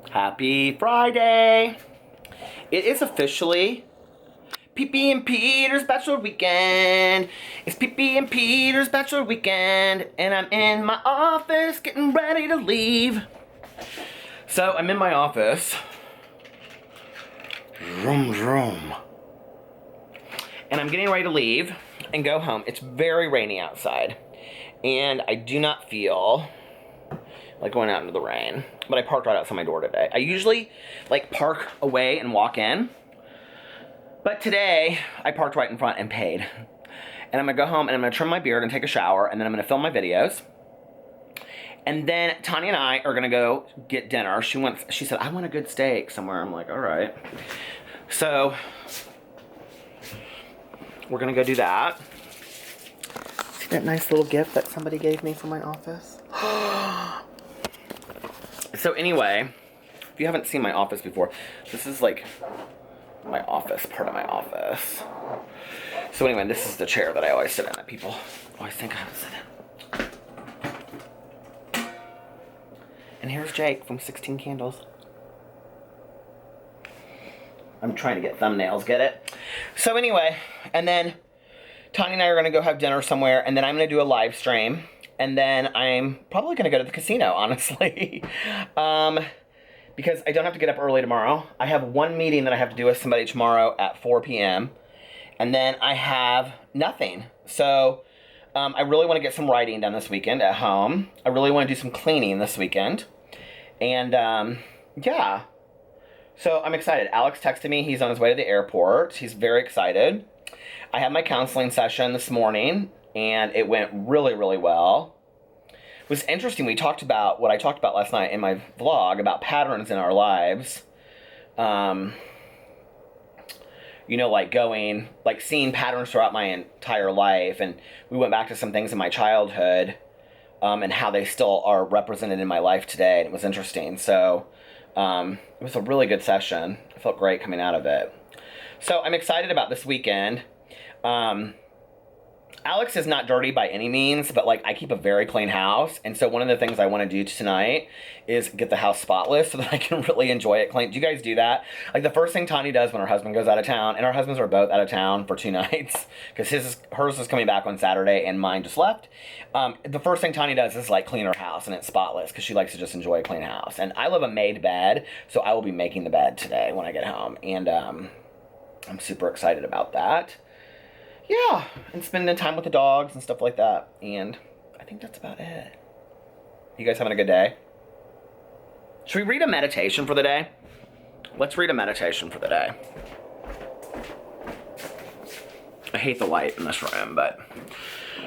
Happy Friday! It is officially Pee-Pee and Peter's Bachelor Weekend. It's Pee-Pee and Peter's Bachelor Weekend, and I'm in my office getting ready to leave. So I'm in my office. Vroom, vroom. And I'm getting ready to leave and go home. It's very rainy outside, and I do not feel like going out into the rain. But I parked right outside my door today. I usually like park away and walk in. But today I parked right in front and paid. And I'm gonna go home and I'm gonna trim my beard and take a shower, and then I'm gonna film my videos. And then Tanya and I are gonna go get dinner. She said, I want a good steak somewhere. I'm like, all right. So we're gonna go do that. See that nice little gift that somebody gave me for my office? So anyway, if you haven't seen my office before, this is like my office, part of my office. So anyway, this is the chair that I always sit in that people always think I have to sit in. And here's Jake from 16 Candles. I'm trying to get thumbnails, get it? So anyway, and then Tanya and I are gonna go have dinner somewhere, and then I'm gonna do a live stream. And then I'm probably going to go to the casino, honestly. Because I don't have to get up early tomorrow. I have one meeting that I have to do with somebody tomorrow at 4 p.m. And then I have nothing. So I really want to get some writing done this weekend at home. I really want to do some cleaning this weekend. And yeah. So I'm excited. Alex texted me. He's on his way to the airport. He's very excited. I had my counseling session this morning, and it went really, really well. It was interesting. We talked about what I talked about last night in my vlog about patterns in our lives. You know, like seeing patterns throughout my entire life. And we went back to some things in my childhood and how they still are represented in my life today. And it was interesting. So it was a really good session. I felt great coming out of it. So I'm excited about this weekend. Alex is not dirty by any means, but like I keep a very clean house. And so one of the things I want to do tonight is get the house spotless so that I can really enjoy it clean. Do you guys do that? Like the first thing Tanya does when her husband goes out of town, and our husbands are both out of town for 2 nights because hers is coming back on Saturday and mine just left. The first thing Tanya does is like clean her house and it's spotless because she likes to just enjoy a clean house. And I love a made bed, so I will be making the bed today when I get home. And I'm super excited about that. Yeah, and spending time with the dogs and stuff like that. And I think that's about it. You guys having a good day? Should we read a meditation for the day? Let's read a meditation for the day. I hate the light in this room, but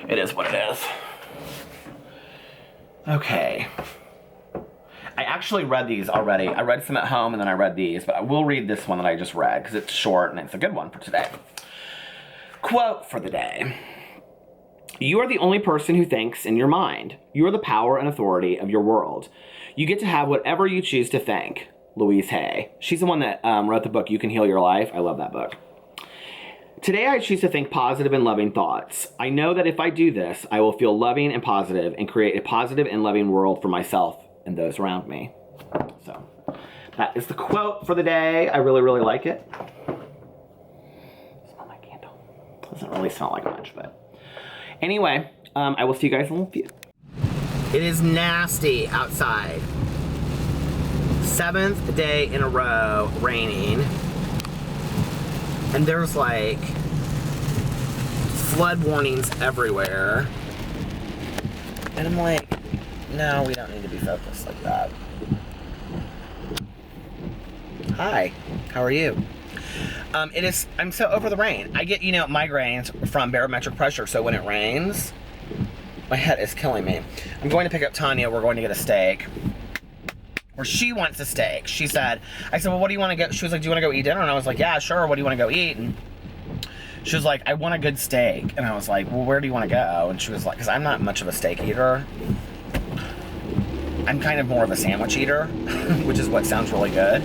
it is what it is. Okay. I actually read these already. I read some at home and then I read these, but I will read this one that I just read because it's short and it's a good one for today. Quote for the day. You are the only person who thinks in your mind. You are the power and authority of your world. You get to have whatever you choose to think. Louise Hay. She's the one that wrote the book, You Can Heal Your Life. I love that book. Today I choose to think positive and loving thoughts. I know that if I do this, I will feel loving and positive and create a positive and loving world for myself and those around me. So that is the quote for the day. I really, really like it. Doesn't really smell like much, but anyway, I will see you guys in a little few. It is nasty outside. 7th day in a row raining, and there's like flood warnings everywhere, and I'm like, no, we don't need to be focused like that. Hi, how are you? I'm so over the rain. I get, migraines from barometric pressure, so when it rains, my head is killing me. I'm going to pick up Tanya. We're going to get a steak. Or she wants a steak. I said, well, what do you want to get? She was like, do you want to go eat dinner? And I was like, yeah, sure. What do you want to go eat? And she was like, I want a good steak. And I was like, well, where do you want to go? And she was like, because I'm not much of a steak eater. I'm kind of more of a sandwich eater, which is what sounds really good.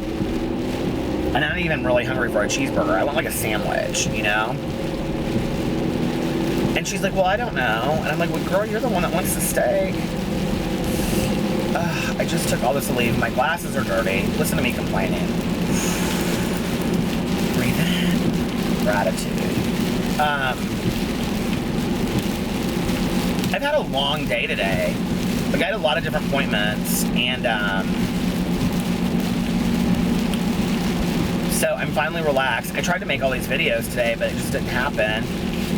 And I'm not even really hungry for a cheeseburger. I want like a sandwich, And she's like, well, I don't know. And I'm like, well, girl, you're the one that wants the steak. I just took all this to leave. My glasses are dirty. Listen to me complaining. Breathe in. Gratitude. I've had a long day today. Like, I had a lot of different appointments, and so I'm finally relaxed. I tried to make all these videos today, but it just didn't happen.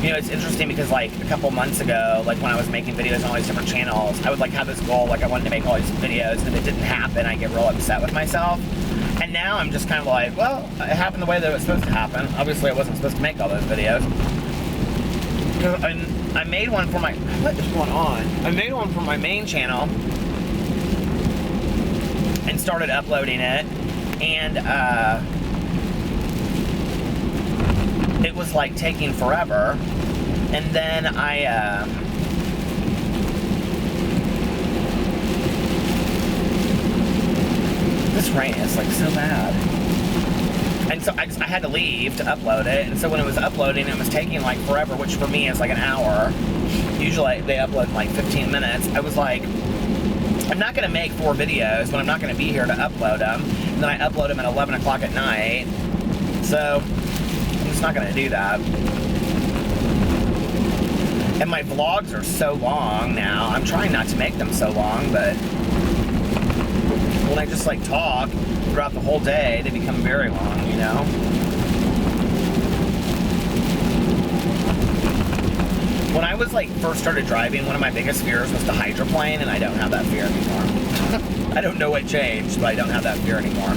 You know, it's interesting because, like, a couple months ago, like, when I was making videos on all these different channels, I would, like, have this goal, like, I wanted to make all these videos, and if it didn't happen, I get real upset with myself. And now I'm just kind of like, well, it happened the way that it was supposed to happen. Obviously, I wasn't supposed to make all those videos. I made one for my... What is going on? I made one for my main channel and started uploading it, and it was like taking forever. And then this rain is like so bad. And so I had to leave to upload it, and so when it was uploading, it was taking like forever, which for me is like an hour. Usually they upload in like 15 minutes. I was like, I'm not gonna make 4 videos when I'm not gonna be here to upload them, and then I upload them at 11 o'clock at night. So I'm just not gonna do that. And my vlogs are so long now. I'm trying not to make them so long, but when I just like talk throughout the whole day, they become very long, you know? When I was like first started driving, one of my biggest fears was to hydroplane, and I don't have that fear anymore. I don't know what changed, but I don't have that fear anymore.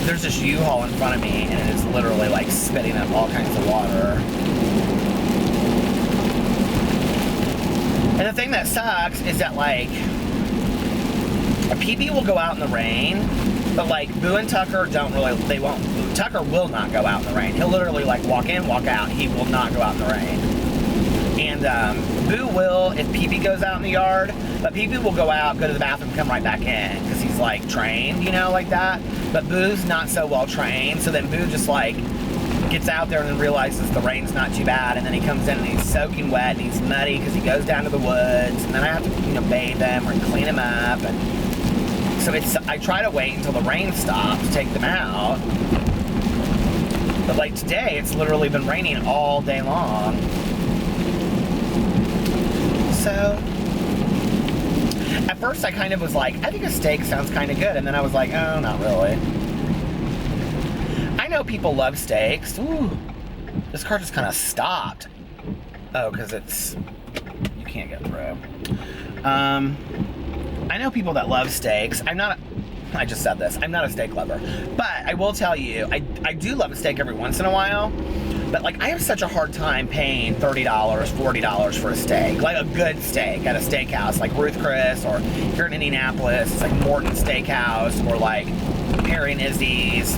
There's this U-Haul in front of me, and it is literally like spitting up all kinds of water. And the thing that sucks is that, like, a PB will go out in the rain, but like Boo and Tucker don't really, they won't. Tucker will not go out in the rain. He'll literally like walk in, walk out. He will not go out in the rain. And Boo will if PB goes out in the yard, but PB will go out, go to the bathroom, come right back in because he's like trained, you know, like that. But Boo's not so well trained, so then Boo just like gets out there and then realizes the rain's not too bad, and then he comes in and he's soaking wet and he's muddy because he goes down to the woods, and then I have to, you know, bathe him or clean him up. And so I try to wait until the rain stops to take them out. But like today, it's literally been raining all day long. So at first I kind of was like, I think a steak sounds kind of good. And then I was like, oh, not really. I know people love steaks. Ooh, this car just kind of stopped. Oh, because you can't get through. I know people that love steaks. I just said this. I'm not a steak lover. But I will tell you, I do love a steak every once in a while. But like, I have such a hard time paying $30, $40 for a steak. Like a good steak at a steakhouse, like Ruth Chris, or here in Indianapolis, it's like Morton Steakhouse, or like Perry and Izzy's,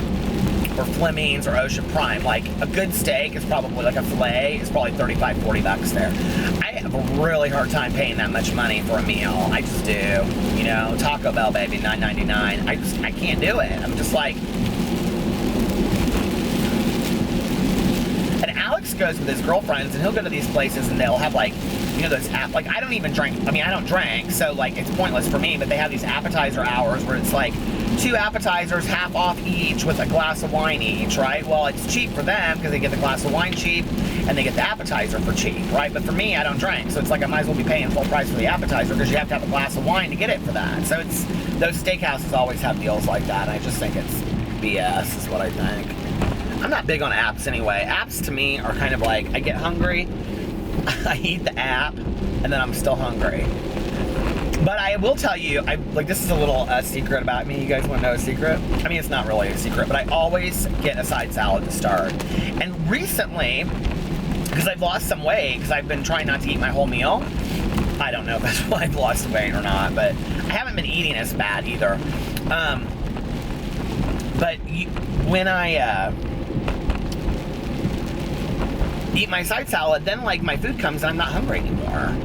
or Fleming's, or Ocean Prime. Like a good steak is probably like a fillet is probably $35, $40 there. I have a really hard time paying that much money for a meal. I just do. You know, Taco Bell, baby, $9.99. I can't do it. I'm just like. And Alex goes with his girlfriends, and he'll go to these places, and they'll have like, you know, those like, I don't even drink. I mean, I don't drink, so like it's pointless for me. But they have these appetizer hours where it's like 2 appetizers, half off each, with a glass of wine each, right? Well, it's cheap for them because they get the glass of wine cheap and they get the appetizer for cheap, right? But for me, I don't drink, so it's like I might as well be paying full price for the appetizer because you have to have a glass of wine to get it for that. So it's, those steakhouses always have deals like that, and I just think it's BS is what I think. I'm not big on apps anyway. Apps to me are kind of like, I get hungry, I eat the app, and then I'm still hungry. But I will tell you, this is a little secret about me. You guys want to know a secret? I mean, it's not really a secret, but I always get a side salad to start. And recently, because I've lost some weight, because I've been trying not to eat my whole meal. I don't know if that's why I've lost weight or not, but I haven't been eating as bad either. When I eat my side salad, then like my food comes and I'm not hungry anymore.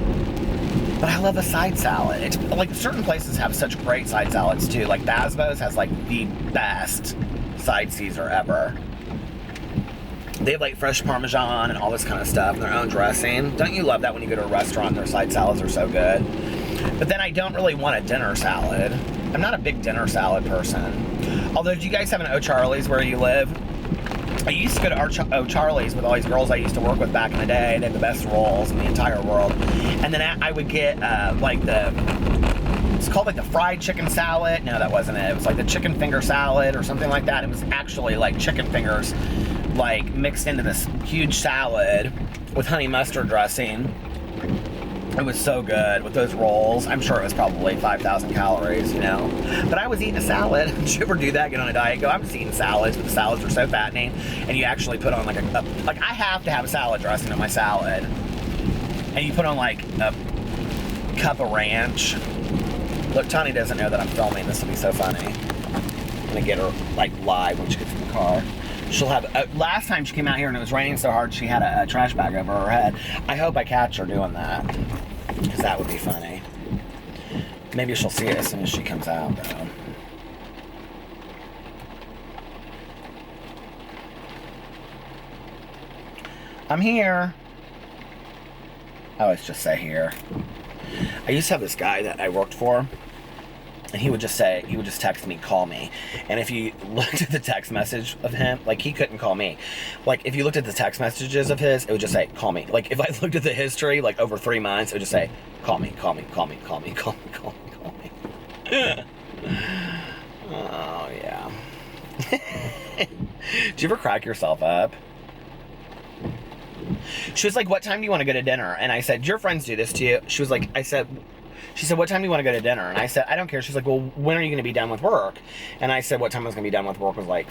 But I love a side salad. It's like certain places have such great side salads too. Like Basbo's has like the best side Caesar ever. They have like fresh Parmesan and all this kind of stuff and their own dressing. Don't you love that when you go to a restaurant and their side salads are so good? But then I don't really want a dinner salad. I'm not a big dinner salad person. Although, do you guys have an O'Charlie's where you live? I used to go to O'Charlie's with all these girls I used to work with back in the day. They had the best rolls in the entire world. And then I would get it's called like the fried chicken salad. No, that wasn't it. It was like the chicken finger salad or something like that. It was actually like chicken fingers like mixed into this huge salad with honey mustard dressing. It was so good with those rolls. I'm sure it was probably 5,000 calories, you know. But I was eating a salad. Did you ever do that? Get on a diet, go, I'm just eating salads, but the salads are so fattening. And you actually put on like like I have to have a salad dressing on my salad. And you put on like a cup of ranch. Look, Tanya doesn't know that I'm filming. This will be so funny. I'm gonna get her like live when she gets in the car. She'll have, last time she came out here and it was raining so hard she had a trash bag over her head. I hope I catch her doing that, because that would be funny. Maybe she'll see it as soon as she comes out, though. I'm here. I always just say here. I used to have this guy that I worked for, and he would just text me, call me. And if you looked at the text message of him, like, he couldn't call me. Like, if you looked at the text messages of his, it would just say, call me. Like, if I looked at the history, like, over 3 months, it would just say, call me, call me, call me, call me, call me, call me, call me. Oh, yeah. Did you ever crack yourself up? She was like, what time do you want to go to dinner? And I said, your friends do this to you? She was like, she said, what time do you want to go to dinner? And I said, I don't care. She's like, well, when are you going to be done with work? And I said, what time I was going to be done with work was like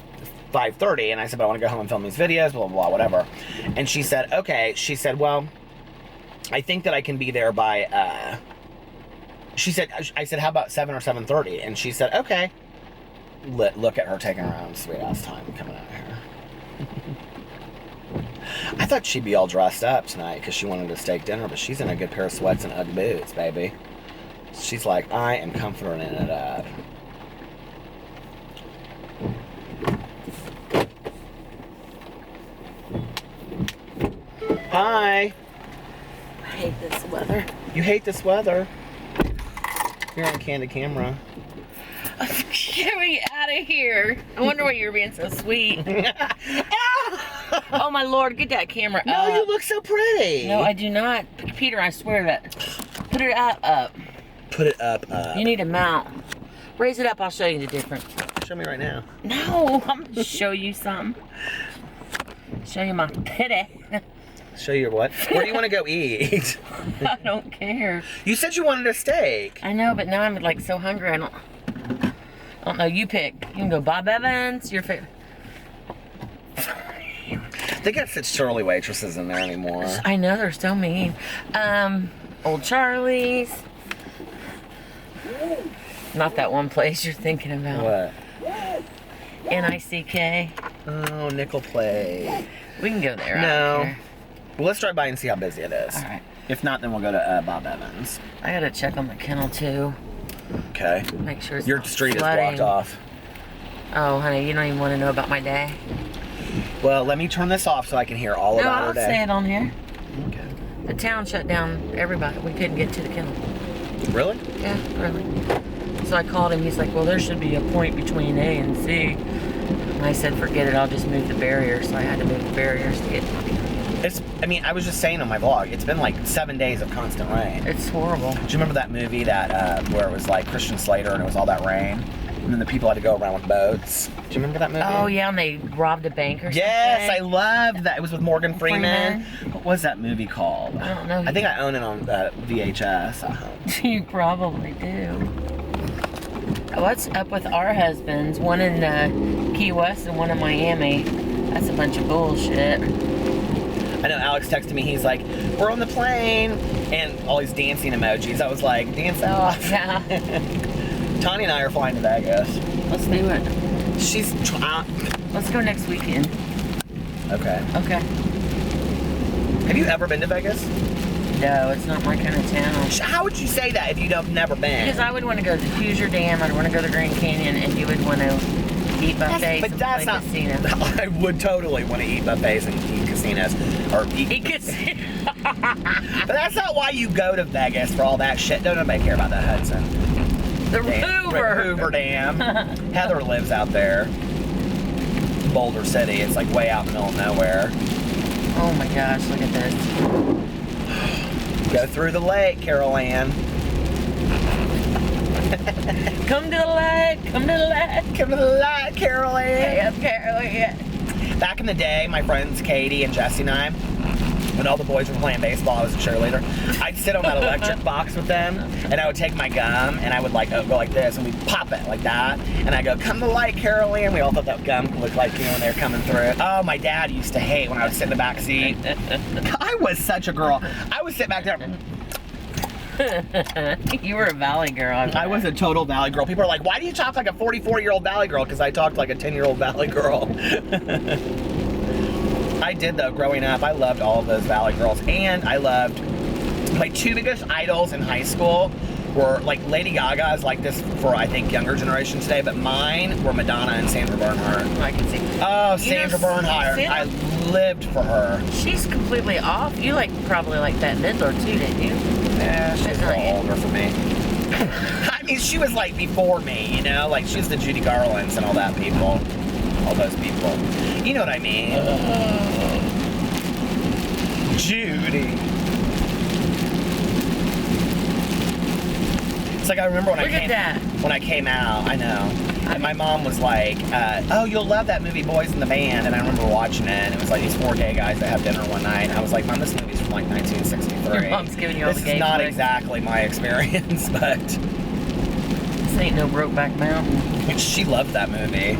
5:30. And I said, but I want to go home and film these videos, blah, blah, blah, whatever. And she said, okay. She said, well, I think that I can be there by, I said, how about 7 or 7:30? And she said, okay. Look at her taking her own sweet ass time coming out here. I thought she'd be all dressed up tonight because she wanted a steak dinner, but she's in a good pair of sweats and Ugg boots, baby. She's like, I am comforting it up. Hi. I hate this weather. You hate this weather? You're on candid camera. Get me out of here. I wonder why you're being so sweet. Oh my Lord, get that camera up. No, you look so pretty. No, I do not. Peter, I swear that. Put it up. Put it up. You need a mount. Raise it up, I'll show you the difference. Show me right now. No, I'm gonna show you something. Show you my titty. Show you what? Where do you want to go eat? I don't care. You said you wanted a steak. I know, but now I'm like so hungry. I don't know. You pick. You can go Bob Evans. Your favorite. They got such surly waitresses in there anymore. I know, they're so mean. Old Charlie's. Not that one place you're thinking about. What? N-I-C-K. Oh, Nickel Plate. We can go there. No. Well, let's drive by and see how busy it is. All right. If not, then we'll go to Bob Evans. I gotta check on the kennel too. Okay. Make sure it's Your not street flooding. is blocked off. Oh, honey, you don't even want to know about my day. Well, let me turn this off so I can hear all about I'll her day. say it on here. Okay. The town shut down everybody. We couldn't get to the kennel. Really? Yeah, really. So I called him. He's like, well, there should be a point between A and C. And I said, forget it. I'll just move the barriers. So I had to move the barriers to get. I was just saying on my vlog, it's been like 7 days of constant rain. It's horrible. Do you remember that movie that where it was like Christian Slater and it was all that rain? And then the people had to go around with boats. Do you remember that movie? Oh, yeah, and they robbed a bank or something. Yes, I loved that. It was with Morgan Freeman. What was that movie called? I don't know. I think I own it on VHS. You probably do. What's up with our husbands? One in Key West and one in Miami. That's a bunch of bullshit. I know Alex texted me, he's like, we're on the plane, and all these dancing emojis. I was like, dance off. Yeah. Tanya and I are flying to Vegas. Let's do it. She's Let's go next weekend. Okay. Okay. Have you ever been to Vegas? No, it's not my kind of town. How would you say that if you've never been? Because I would want to go to the Hoosier Dam, I'd want to go to the Grand Canyon, and you would want to Eat buffets But and that's play not. casino. I would totally want to eat buffets and eat casinos, or Eat casino. But that's not why you go to Vegas for all that shit. Don't nobody care about that Hudson. The Hoover Dam. Heather lives out there. Boulder City. It's like way out in the middle of nowhere. Oh my gosh, look at this. Go through the lake, Carol Ann. Come to the light, come to the light. Come to the light, Carol Ann. Hey up, Carol, yeah. Back in the day, my friends Katie and Jesse and I, when all the boys were playing baseball, I was a cheerleader. I'd sit on that electric box with them, and I would take my gum, and I would like go like this, and we'd pop it like that, and I go, come to the light, Carol Ann. We all thought that gum looked like, you know, when they were coming through. Oh, my dad used to hate when I would sit in the back seat. I was such a girl. I would sit back there. You were a valley girl. I was a total valley girl. People are like, why do you talk like a 44-year-old valley girl? Because I talked like a 10-year-old valley girl. I did, though, growing up. I loved all of those valley girls. And I loved, my two biggest idols in high school were, like, Lady Gaga is like this for, I think, younger generations today, but mine were Madonna and Sandra Bernhard. I can see. Oh, Sandra Bernhard. I lived for her. She's completely off. You like probably like Bette Midler too, didn't you? Yeah, she's a little older for me. I mean, she was like before me, you know? Like, she's the Judy Garlands and all that people. All those people. You know what I mean? Judy. It's like I remember when I came out, I know. And my mom was like, oh, you'll love that movie Boys in the Band. And I remember watching it, and it was like these four gay guys that have dinner one night. And I was like, Mom, this movie's from like 1963. Your mom's giving you all the gay This is not flicks. exactly my experience, but This ain't no Brokeback Mountain. she loved that movie.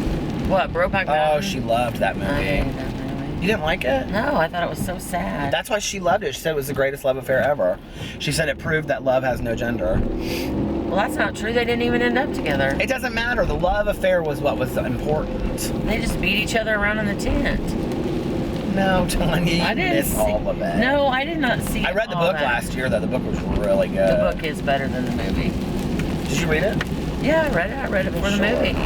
What, Brokeback Mountain? Oh, she loved that I movie. hated that movie. You didn't like it? No, I thought it was so sad. That's why she loved it. She said it was the greatest love affair ever. She said it proved that love has no gender. Well, that's not true. They didn't even end up together. It doesn't matter. The love affair was what was important. They just beat each other around in the tent. No, Tanya, you I didn't missed see, all of it. No, I did not see I read the all book that. last year, though. The book was really good. The book is better than the movie. Did you read it? Yeah, I read it. I read it before the Sure. movie.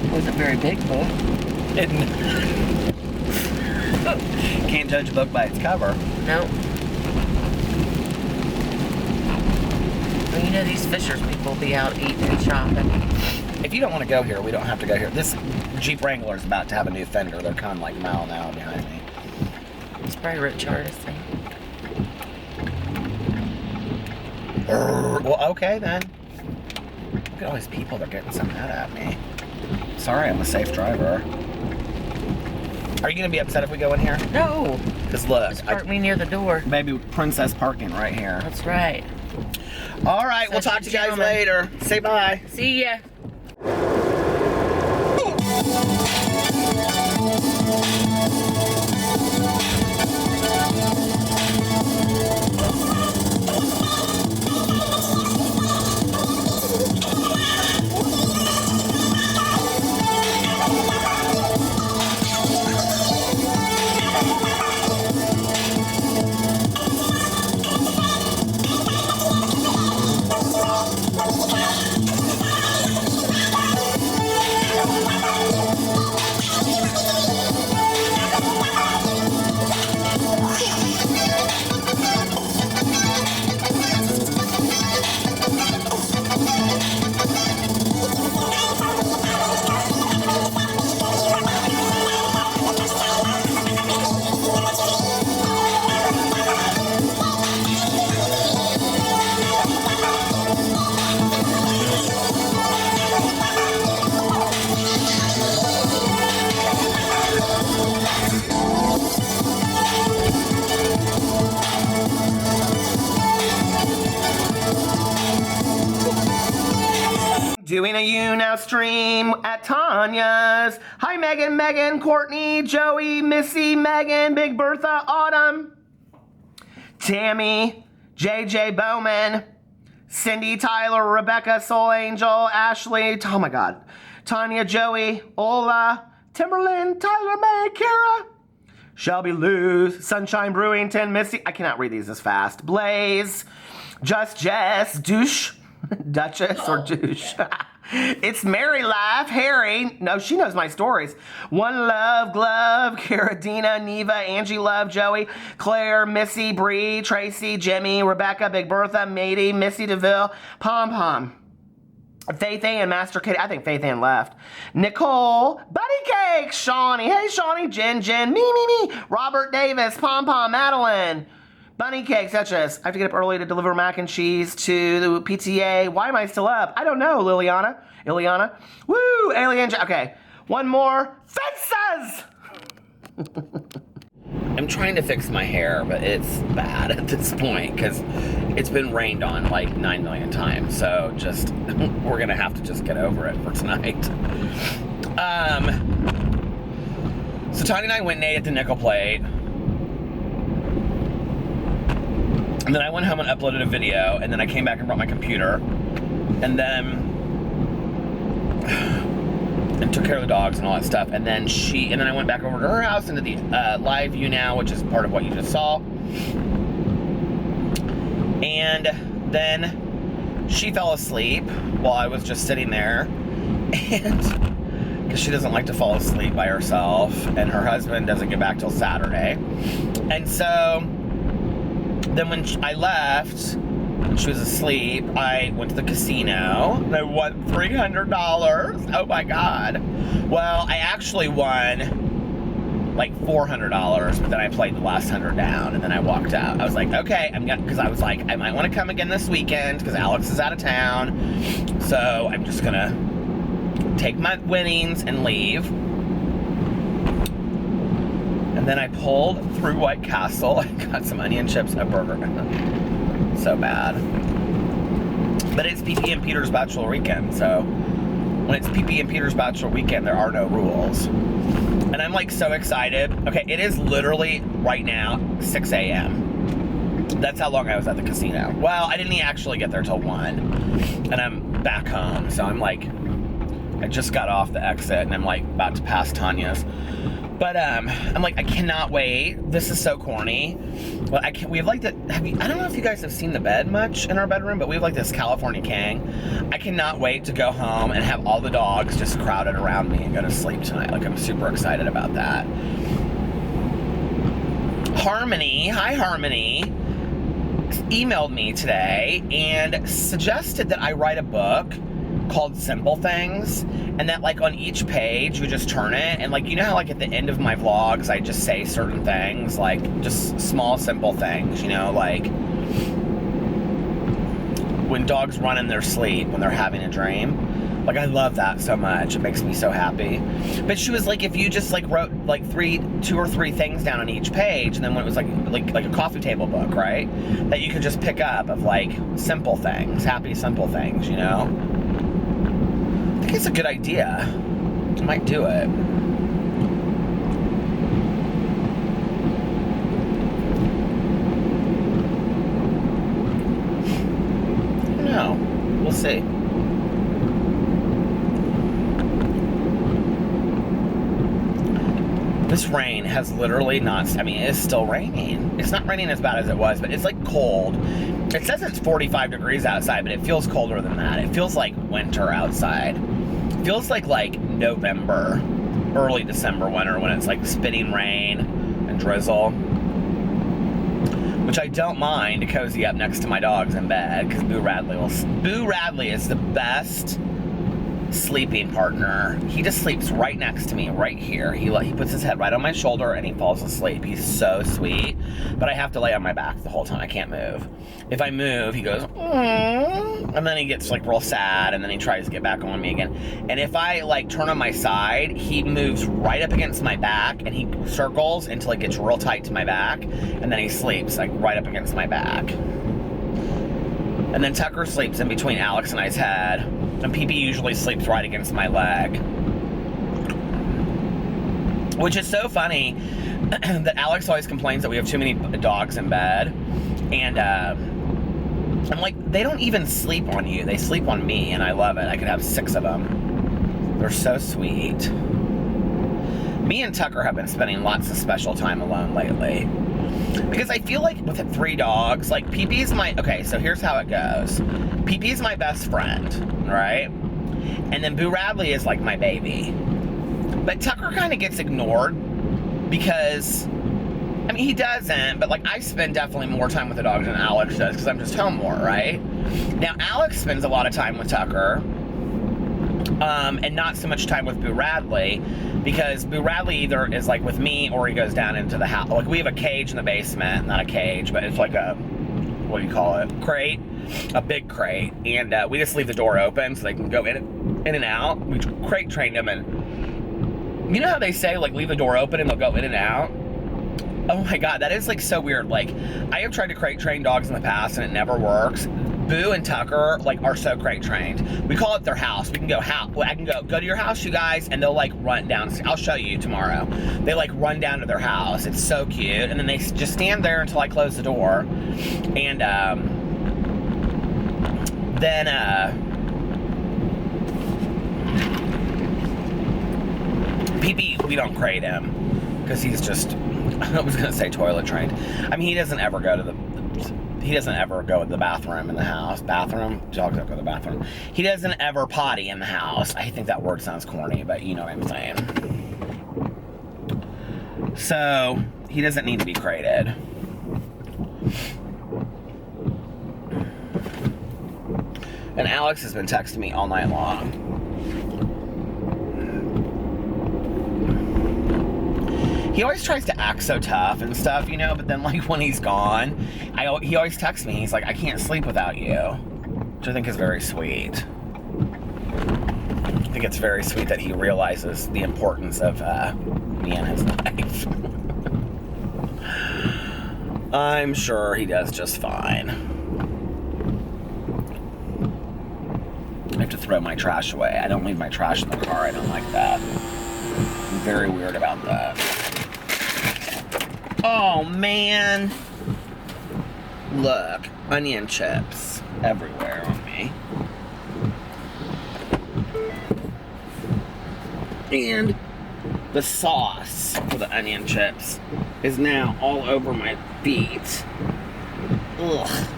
It was a very big book. Can't judge a book by its cover. No. Well, you know, these Fishers people be out eating and shopping. If you don't want to go here, we don't have to go here. This Jeep Wrangler is about to have a new fender. They're kind of like mile an hour behind me. It's probably Rich Artist thing. Well, okay then. Look at all these people. They're getting so mad at me. Sorry, I'm a safe driver. Are you going to be upset if we go in here? No. Because look, Just park me near the door. maybe princess parking right here. That's right. All right, we'll Such talk a to you guys gentleman. later. Say bye. See ya. Doing a You Now stream at Tanya's. Hi, Megan, Courtney, Joey, Missy, Megan, Big Bertha, Autumn, Tammy, JJ Bowman, Cindy, Tyler, Rebecca, Soul Angel, Ashley, oh my God, Tanya, Joey, Ola, Timberland, Tyler, May, Kara, Shelby, Luz, Sunshine Brewington, Missy, I cannot read these as fast, Blaze, Just Jess, Douche, Duchess or Douche, It's Mary Life, Harry. No, she knows my stories. One Love, Glove, Caradina, Neva, Angie Love, Joey, Claire, Missy, Bree, Tracy, Jimmy, Rebecca, Big Bertha, Matey, Missy DeVille, Pom Pom. Faith Ann, Master Kitty. I think Faith Ann left. Nicole, Buddy Cake, Shawnee. Hey, Shawnee. Jen, me. Robert Davis, Pom Pom, Madeline. Bunny Cake, such as. I have to get up early to deliver mac and cheese to the PTA. Why am I still up? I don't know, Ileana. Woo, Alien. Okay, one more. Fences! I'm trying to fix my hair, but it's bad at this point because it's been rained on like 9 million times. So just, we're gonna have to just get over it for tonight. So Tanya and I went and ate at the Nickel Plate. And then I went home and uploaded a video, and then I came back and brought my computer. And then and took care of the dogs and all that stuff. And then I went back over to her house into the live view now, which is part of what you just saw. And then she fell asleep while I was just sitting there. And because she doesn't like to fall asleep by herself, and her husband doesn't get back till Saturday. And so then when I left, when she was asleep, I went to the casino and I won $300. Oh my God. Well, I actually won like $400, but then I played the last 100 down and then I walked out. I was like, okay, because I was like, I might want to come again this weekend because Alex is out of town. So I'm just gonna take my winnings and leave. And then I pulled through White Castle. I got some onion chips, a burger. So bad. But it's PP and Peter's Bachelor Weekend, so when it's PP and Peter's Bachelor Weekend, there are no rules. And I'm like so excited. Okay, it is literally right now 6 a.m. That's how long I was at the casino. Well, I didn't actually get there till 1. And I'm back home, so I'm like, I just got off the exit and I'm like about to pass Tanya's. But I'm like, I cannot wait. This is so corny. But we have like the, I don't know if you guys have seen the bed much in our bedroom, but we have like this California King. I cannot wait to go home and have all the dogs just crowded around me and go to sleep tonight. Like, I'm super excited about that. Harmony, hi Harmony, emailed me today and suggested that I write a book called Simple Things, and that like on each page you just turn it, and like, you know how like at the end of my vlogs I just say certain things, like just small simple things, you know, like when dogs run in their sleep when they're having a dream. Like, I love that so much. It makes me so happy. But she was like, if you just like wrote like 2 or 3 things down on each page, and then when it was like a coffee table book, right, that you could just pick up of like simple things, happy simple things, you know. I think it's a good idea. I might do it. No, we'll see. This rain has literally not, I mean, it's still raining. It's not raining as bad as it was, but it's like cold. It says it's 45 degrees outside, but it feels colder than that. It feels like winter outside. It feels like November, early December winter, when it's like spitting rain and drizzle. Which I don't mind to cozy up next to my dogs in bed, because Boo Radley is the best sleeping partner. He just sleeps right next to me, right here. He puts his head right on my shoulder and he falls asleep. He's so sweet, but I have to lay on my back the whole time. I can't move. If I move, he goes, and then he gets like real sad, and then he tries to get back on me again. And if I like turn on my side, he moves right up against my back and he circles until it gets real tight to my back, and then he sleeps like right up against my back. And then Tucker sleeps in between Alex and I's head, and PP usually sleeps right against my leg. Which is so funny that Alex always complains that we have too many dogs in bed. And I'm like, they don't even sleep on you. They sleep on me, and I love it. I could have 6 of them. They're so sweet. Me and Tucker have been spending lots of special time alone lately. Because I feel like with 3 dogs, like PP's okay, so here's how it goes. PP's my best friend, right? And then Boo Radley is like my baby. But Tucker kind of gets ignored because, I mean, he doesn't, but like I spend definitely more time with the dogs than Alex does because I'm just home more, right? Now, Alex spends a lot of time with Tucker, and not so much time with Boo Radley because Boo Radley either is like with me or he goes down into the house. Like we have a cage in the basement, not a cage, but it's like a, what do you call it? Crate, a big crate, and we just leave the door open so they can go in and out. We crate trained them, and you know how they say like leave the door open and they'll go in and out? Oh my god, that is like so weird. Like I have tried to crate train dogs in the past and it never works. Boo and Tucker like are so crate trained. We call it their house. We can go I can go to your house, you guys, and they'll like run down. I'll show you tomorrow. They like run down to their house. It's so cute, and then they just stand there until I close the door, and then PP, we don't crate him because he's just, I was gonna say toilet trained. I mean, he doesn't ever go to the bathroom in the house. Bathroom? Dogs don't go to the bathroom. He doesn't ever potty in the house. I think that word sounds corny, but you know what I'm saying. So, he doesn't need to be crated. And Alex has been texting me all night long. He always tries to act so tough and stuff, you know, but then like when he's gone, he always texts me. He's like, I can't sleep without you, which I think is very sweet. I think it's very sweet that he realizes the importance of me in his life. I'm sure he does just fine. I have to throw my trash away. I don't leave my trash in the car. I don't like that. I'm very weird about that. Oh, man. Look, onion chips everywhere on me. And the sauce for the onion chips is now all over my feet. Ugh.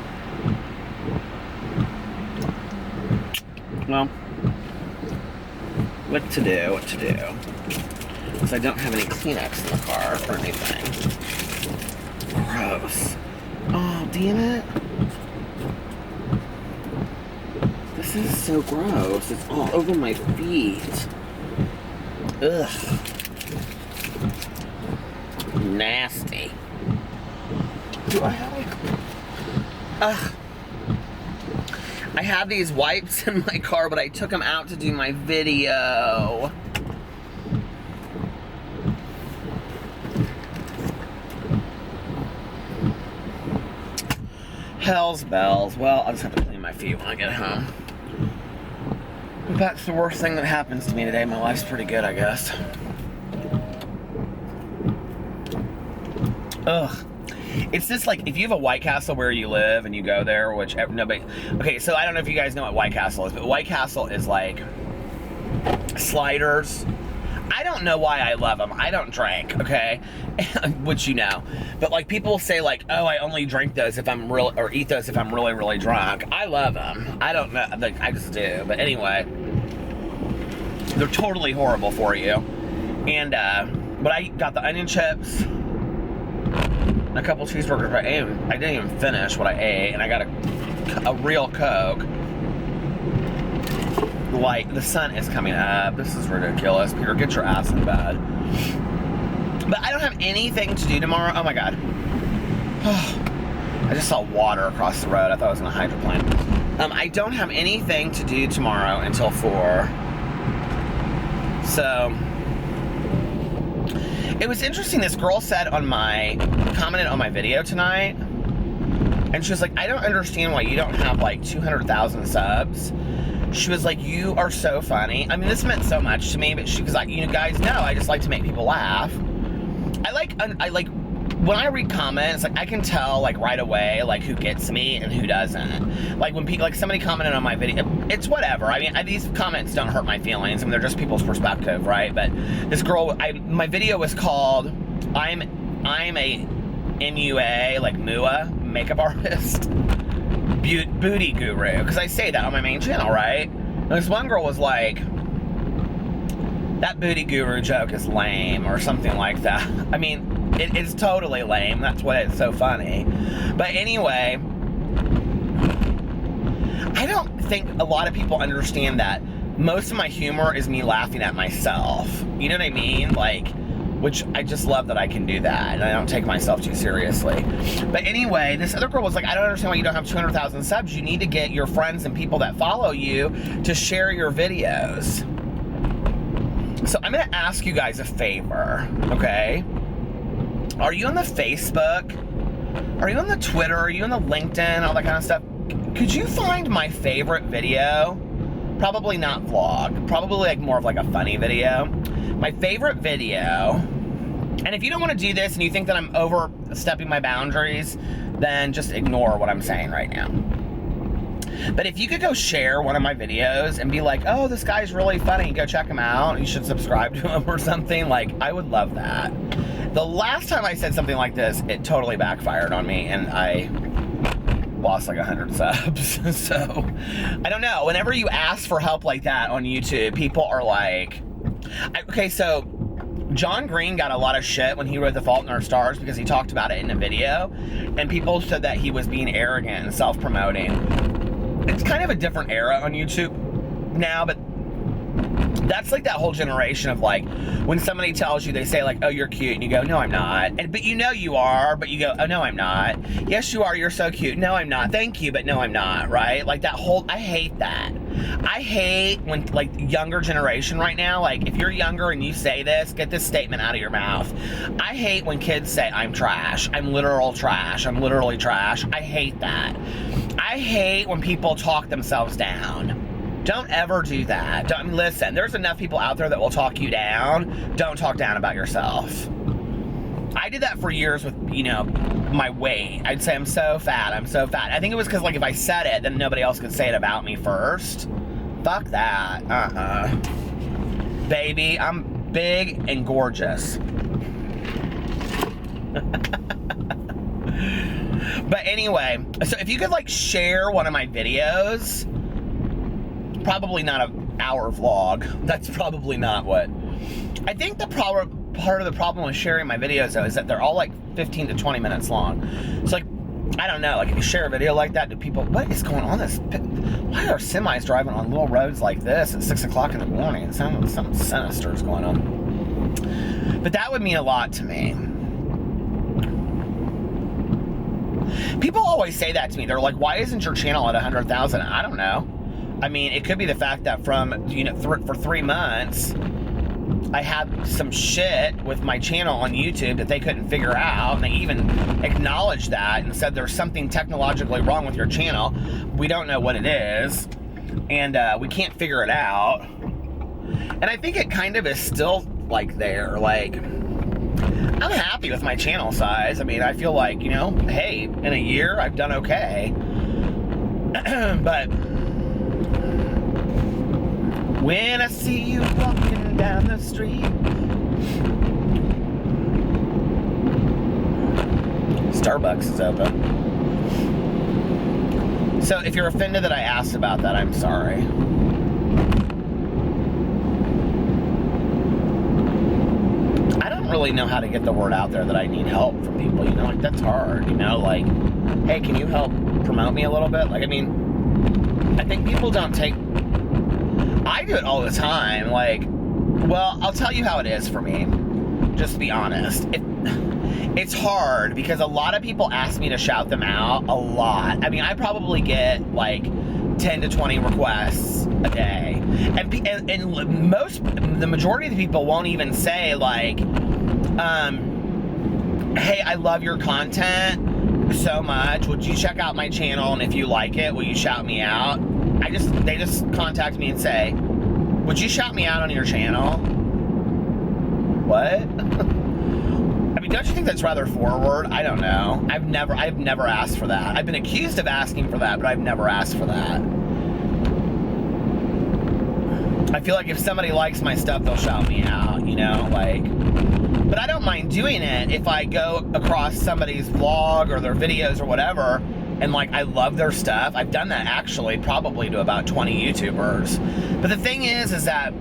Well, what to do? Because I don't have any Kleenex in the car or anything. Gross. Oh, damn it. This is so gross. It's all over my feet. Ugh. Nasty. Do I have like... Ugh. I have these wipes in my car, but I took them out to do my video. Hell's bells. Well, I'll just have to clean my feet when I get home. But that's the worst thing that happens to me today. My life's pretty good, I guess. Ugh. It's just like, if you have a White Castle where you live and you go there, which nobody... Okay, so I don't know if you guys know what White Castle is, but White Castle is like sliders. I don't know why I love them. I don't drink, okay? Which you know. But like people say like, oh, I only drink those if I'm real, or eat those if I'm really, really drunk. I love them. I don't know, like, I just do. But anyway, they're totally horrible for you. And, but I got the onion chips, a couple cheeseburgers, but I didn't even finish what I ate, and I got a real Coke. Like, the sun is coming up. This is ridiculous. Peter, get your ass in bed. But I don't have anything to do tomorrow. Oh my god. I just saw water across the road. I thought it was in a hydroplane. I don't have anything to do tomorrow until 4. So... It was interesting, this girl commented on my video tonight, and she was like, I don't understand why you don't have like 200,000 subs. She was like, you are so funny. I mean, this meant so much to me, but because you guys know, I just like to make people laugh. I like, when I read comments, like, I can tell, like, right away, like, who gets me and who doesn't. Like, when people, like, somebody commented on my video, it's whatever. I mean, these comments don't hurt my feelings. I mean, they're just people's perspective, right? But this girl, my video was called, I'm a MUA, like, MUA, makeup artist, booty guru. Because I say that on my main channel, right? And this one girl was like, that booty guru joke is lame, or something like that. I mean, it is totally lame. That's why it's so funny. But anyway, I don't think a lot of people understand that most of my humor is me laughing at myself. You know what I mean? Like, which I just love that I can do that, and I don't take myself too seriously. But anyway, this other girl was like, I don't understand why you don't have 200,000 subs. You need to get your friends and people that follow you to share your videos. So I'm gonna ask you guys a favor, okay? Are you on the Facebook? Are you on the Twitter? Are you on the LinkedIn? All that kind of stuff? Could you find my favorite video? Probably not vlog. Probably like more of like a funny video. My favorite video. And if you don't want to do this and you think that I'm overstepping my boundaries, then just ignore what I'm saying right now. But if you could go share one of my videos and be like, oh, this guy's really funny, go check him out, you should subscribe to him or something, like, I would love that. The last time I said something like this, it totally backfired on me, and I lost like 100 subs. So, I don't know. Whenever you ask for help like that on YouTube, people are like, okay, so John Green got a lot of shit when he wrote The Fault in Our Stars because he talked about it in a video, and people said that he was being arrogant and self-promoting. It's kind of a different era on YouTube now, but that's like that whole generation of like, when somebody tells you, they say like, oh, you're cute, and you go, no, I'm not. But you know you are, but you go, oh, no, I'm not. Yes, you are, you're so cute. No, I'm not. Thank you, but no, I'm not, right? Like that whole, I hate that. I hate when like younger generation right now, like if you're younger and you say this, get this statement out of your mouth. I hate when kids say, I'm trash. I'm literal trash. I'm literally trash. I hate that. I hate when people talk themselves down. Don't ever do that. Listen, there's enough people out there that will talk you down. Don't talk down about yourself. I did that for years with, you know, my weight. I'd say I'm so fat, I'm so fat. I think it was because, like, if I said it, then nobody else could say it about me first. Fuck that. Baby, I'm big and gorgeous. But anyway, so if you could, like, share one of my videos, probably not an hour vlog. That's probably not what. I think the part of the problem with sharing my videos, though, is that they're all like 15 to 20 minutes long. It's like, I don't know, like if you share a video like that, do people, what is going on? Why are semis driving on little roads like this at 6 o'clock in the morning? Something sinister is going on. But that would mean a lot to me. People always say that to me. They're like, why isn't your channel at 100,000? I don't know. I mean, it could be the fact that from, you know, for 3 months, I had some shit with my channel on YouTube that they couldn't figure out, and they even acknowledged that and said there's something technologically wrong with your channel. We don't know what it is, and we can't figure it out. And I think it kind of is still like there. Like, I'm happy with my channel size. I mean, I feel like, you know, hey, in a year I've done okay. But when I see you walking down the street, Starbucks is open. So if you're offended that I asked about that, I'm sorry. I don't really know how to get the word out there that I need help from people, you know, like that's hard, you know, like, hey, can you help promote me a little bit? Like, I mean, I think people don't take, I do it all the time, like, well, I'll tell you how it is for me, just to be honest. It's hard because a lot of people ask me to shout them out a lot. I mean, I probably get like 10 to 20 requests a day. And the majority of the people won't even say like, hey, I love your content so much. Would you check out my channel? And if you like it, will you shout me out? They just contact me and say, would you shout me out on your channel? What? I mean, don't you think that's rather forward? I don't know. I've never asked for that. I've been accused of asking for that, but I've never asked for that. I feel like if somebody likes my stuff, they'll shout me out, you know, like, but I don't mind doing it if I go across somebody's vlog or their videos or whatever, and like I love their stuff. I've done that actually probably to about 20 YouTubers. But the thing is that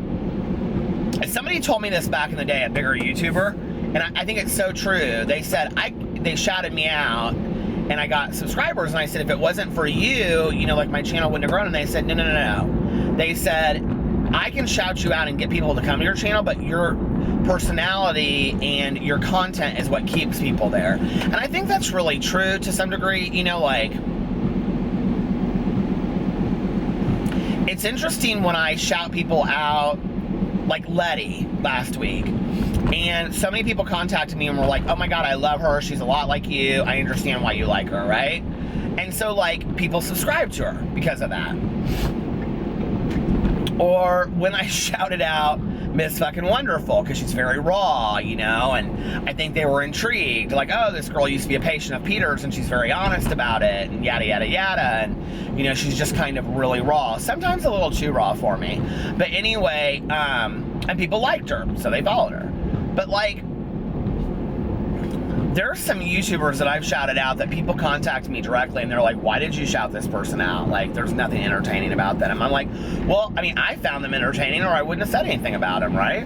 somebody told me this back in the day, a bigger YouTuber, and I think it's so true. They said they shouted me out and I got subscribers, and I said if it wasn't for you, you know, like my channel wouldn't have grown. And they said no. They said I can shout you out and get people to come to your channel, but your personality and your content is what keeps people there. And I think that's really true to some degree. You know, like, it's interesting when I shout people out, like Letty last week, and so many people contacted me and were like, oh my god, I love her, she's a lot like you, I understand why you like her, right? And so like people subscribe to her because of that. Or when I shouted out Miss Fucking Wonderful, because she's very raw, you know, and I think they were intrigued, like, oh, this girl used to be a patient of Peter's and she's very honest about it, and yada yada yada, and you know, she's just kind of really raw, sometimes a little too raw for me. But anyway, and people liked her, so they followed her. But like, there are some YouTubers that I've shouted out that people contact me directly and they're like, why did you shout this person out? Like, there's nothing entertaining about them. I'm like, well, I mean, I found them entertaining or I wouldn't have said anything about them, right?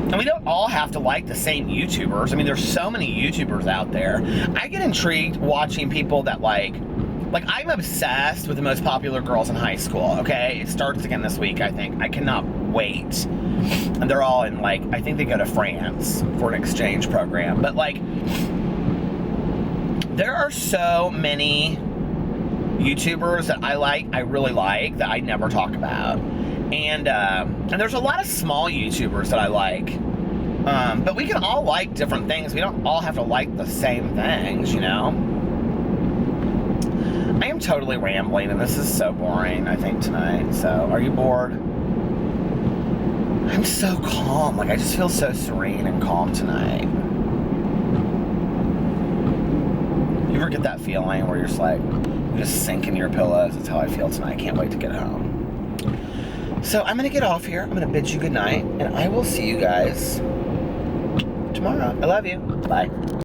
And we don't all have to like the same YouTubers. I mean, there's so many YouTubers out there. I get intrigued watching people that like I'm obsessed with the most popular girls in high school, okay? It starts again this week, I think. I cannot wait. And they're all in, like, I think they go to France for an exchange program. But, like, there are so many YouTubers that I really like, that I never talk about. And there's a lot of small YouTubers that I like. But we can all like different things. We don't all have to like the same things, you know? I am totally rambling, and this is so boring, I think, tonight. So, are you bored? I'm so calm. Like, I just feel so serene and calm tonight. You ever get that feeling where you're just like, you just sink in your pillows? That's how I feel tonight. I can't wait to get home. So, I'm going to get off here. I'm going to bid you good night, and I will see you guys tomorrow. I love you. Bye.